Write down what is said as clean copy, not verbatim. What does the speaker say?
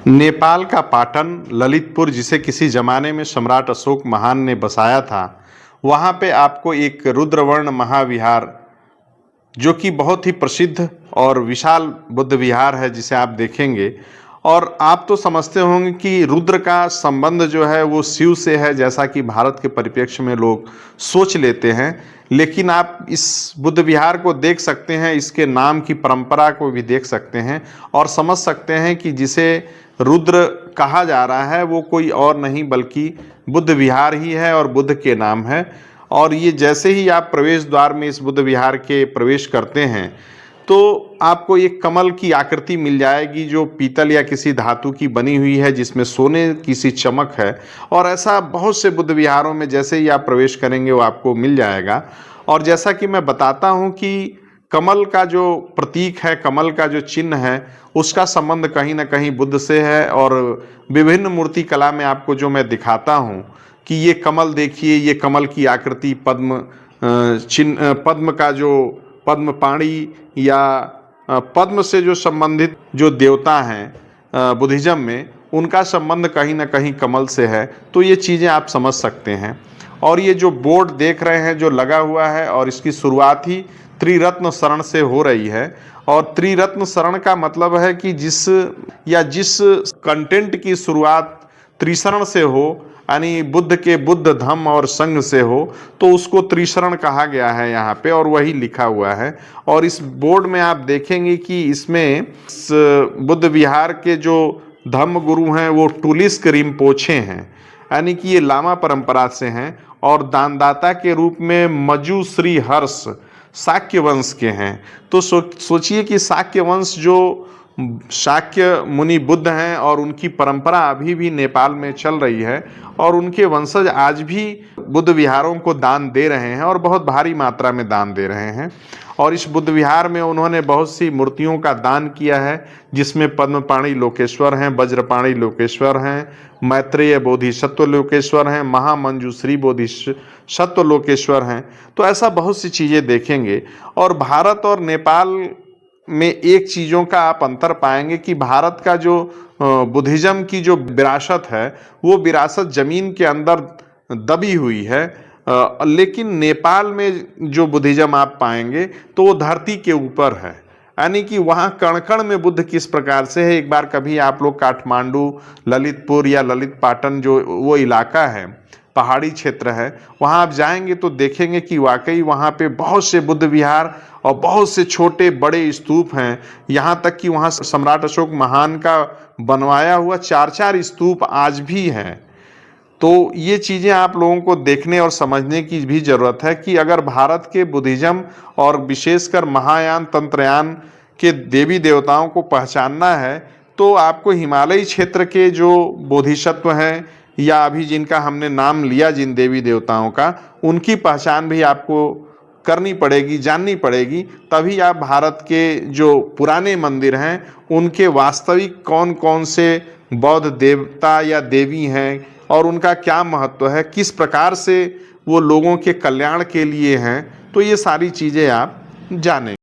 नेपाल का पाटन ललितपुर, जिसे किसी ज़माने में सम्राट अशोक महान ने बसाया था, वहाँ पे आपको एक रुद्रवर्ण महाविहार, जो कि बहुत ही प्रसिद्ध और विशाल बुद्ध विहार है, जिसे आप देखेंगे। और आप तो समझते होंगे कि रुद्र का संबंध जो है वो शिव से है, जैसा कि भारत के परिप्रेक्ष्य में लोग सोच लेते हैं। लेकिन आप इस बुद्ध विहार को देख सकते हैं, इसके नाम की परंपरा को भी देख सकते हैं और समझ सकते हैं कि जिसे रुद्र कहा जा रहा है वो कोई और नहीं बल्कि बुद्ध विहार ही है और बुद्ध के नाम है। और ये जैसे ही आप प्रवेश द्वार में इस बुद्ध विहार के प्रवेश करते हैं तो आपको एक कमल की आकृति मिल जाएगी, जो पीतल या किसी धातु की बनी हुई है, जिसमें सोने की सी चमक है। और ऐसा बहुत से बुद्ध विहारों में जैसे ही आप प्रवेश करेंगे वो आपको मिल जाएगा। और जैसा कि मैं बताता हूँ कि कमल का जो प्रतीक है, कमल का जो चिन्ह है, उसका संबंध कहीं ना कहीं बुद्ध से है। और विभिन्न मूर्ति कला में आपको जो मैं दिखाता हूँ कि ये कमल देखिए, ये कमल की आकृति, पद्म चिन्ह, पद्म का जो पद्म पाणी या पद्म से जो संबंधित जो देवता हैं बुद्धिज्म में, उनका संबंध कहीं ना कहीं कमल से है। तो ये चीज़ें आप समझ सकते हैं। और ये जो बोर्ड देख रहे हैं जो लगा हुआ है, और इसकी शुरुआत ही त्रिरत्न शरण से हो रही है। और त्रिरत्न शरण का मतलब है कि जिस कंटेंट की शुरुआत त्रिशरण से हो, यानी बुद्ध के बुद्ध, धम्म और संघ से हो, तो उसको त्रिशरण कहा गया है यहाँ पे, और वही लिखा हुआ है। और इस बोर्ड में आप देखेंगे कि इसमें इस बुद्ध विहार के जो धम्म गुरु हैं वो टुलिस्क रिम्पोछे हैं, यानी कि ये लामा परंपरा से हैं। और दानदाता के रूप में मजू श्री हर्ष शाक्य वंश के हैं। तो सोचिए कि शाक्य वंश, जो शाक्य मुनि बुद्ध हैं, और उनकी परंपरा अभी भी नेपाल में चल रही है, और उनके वंशज आज भी बुद्ध विहारों को दान दे रहे हैं और बहुत भारी मात्रा में दान दे रहे हैं। और इस बुद्ध विहार में उन्होंने बहुत सी मूर्तियों का दान किया है, जिसमें पद्मपाणि लोकेश्वर हैं, वज्रपाणि लोकेश्वर हैं, मैत्रेय बोधिसत्व लोकेश्वर हैं, महामंजूश्री बोधिसत्व लोकेश्वर हैं। तो ऐसा बहुत सी चीज़ें देखेंगे। और भारत और नेपाल में एक चीज़ों का आप अंतर पाएंगे कि भारत का जो बुद्धिज़्म की जो विरासत है, वो विरासत ज़मीन के अंदर दबी हुई है। लेकिन नेपाल में जो बुद्धिज़्म आप पाएंगे तो वो धरती के ऊपर है, यानी कि वहाँ कण कण में बुद्ध किस प्रकार से है। एक बार कभी आप लोग काठमांडू, ललितपुर या ललित पाटन, जो वो इलाका है, पहाड़ी क्षेत्र है, वहाँ आप जाएंगे तो देखेंगे कि वाकई वहाँ पे बहुत से बुद्ध विहार और बहुत से छोटे बड़े स्तूप हैं। यहाँ तक कि वहाँ सम्राट अशोक महान का बनवाया हुआ 4-4 स्तूप आज भी हैं। तो ये चीज़ें आप लोगों को देखने और समझने की भी ज़रूरत है कि अगर भारत के बुद्धिज़्म और विशेषकर महायान तंत्रयान के देवी देवताओं को पहचानना है, तो आपको हिमालयी क्षेत्र के जो बोधिसत्व हैं, या अभी जिनका हमने नाम लिया जिन देवी देवताओं का, उनकी पहचान भी आपको करनी पड़ेगी, जाननी पड़ेगी। तभी आप भारत के जो पुराने मंदिर हैं उनके वास्तविक कौन कौन से बौद्ध देवता या देवी हैं और उनका क्या महत्व है, किस प्रकार से वो लोगों के कल्याण के लिए हैं, तो ये सारी चीज़ें आप जानें।